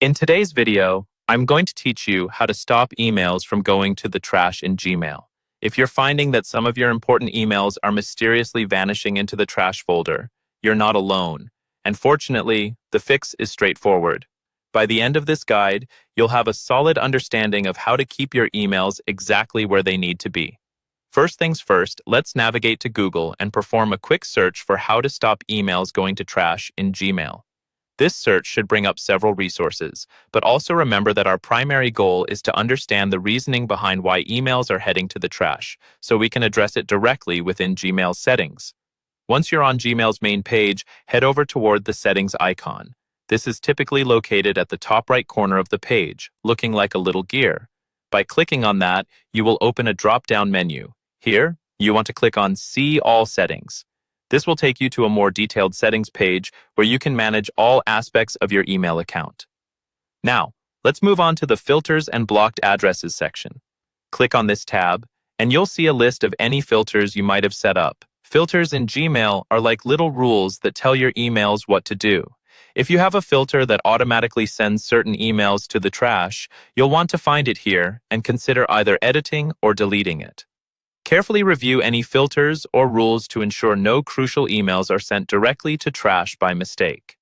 In today's video, I'm going to teach you how to stop emails from going to the trash in Gmail. If you're finding that some of your important emails are mysteriously vanishing into the trash folder, you're not alone. And fortunately, the fix is straightforward. By the end of this guide, you'll have a solid understanding of how to keep your emails exactly where they need to be. First things first, let's navigate to Google and perform a quick search for how to stop emails going to trash in Gmail. This search should bring up several resources, but also remember that our primary goal is to understand the reasoning behind why emails are heading to the trash, so we can address it directly within Gmail's settings. Once you're on Gmail's main page, head over toward the settings icon. This is typically located at the top right corner of the page, looking like a little gear. By clicking on that, you will open a drop-down menu. Here, you want to click on See All Settings. This will take you to a more detailed settings page where you can manage all aspects of your email account. Now, let's move on to the Filters and Blocked Addresses section. Click on this tab, and you'll see a list of any filters you might have set up. Filters in Gmail are like little rules that tell your emails what to do. If you have a filter that automatically sends certain emails to the trash, you'll want to find it here and consider either editing or deleting it. Carefully review any filters or rules to ensure no crucial emails are sent directly to trash by mistake.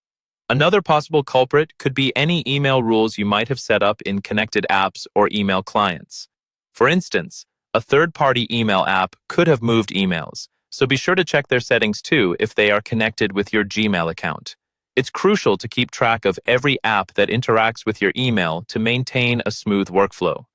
Another possible culprit could be any email rules you might have set up in connected apps or email clients. For instance, a third-party email app could have moved emails, so be sure to check their settings too if they are connected with your Gmail account. It's crucial to keep track of every app that interacts with your email to maintain a smooth workflow.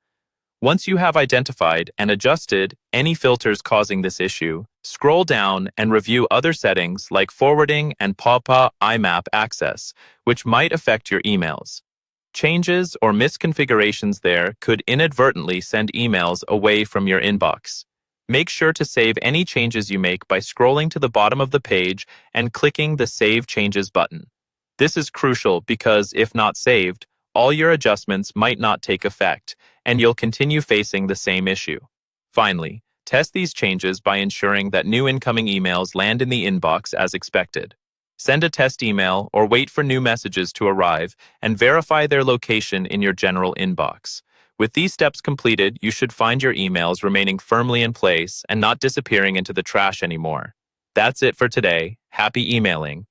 Once you have identified and adjusted any filters causing this issue, scroll down and review other settings like forwarding and PAPA IMAP access, which might affect your emails. Changes or misconfigurations there could inadvertently send emails away from your inbox. Make sure to save any changes you make by scrolling to the bottom of the page and clicking the Save Changes button. This is crucial because if not saved, all your adjustments might not take effect, and you'll continue facing the same issue. Finally, test these changes by ensuring that new incoming emails land in the inbox as expected. Send a test email or wait for new messages to arrive and verify their location in your general inbox. With these steps completed, you should find your emails remaining firmly in place and not disappearing into the trash anymore. That's it for today. Happy emailing.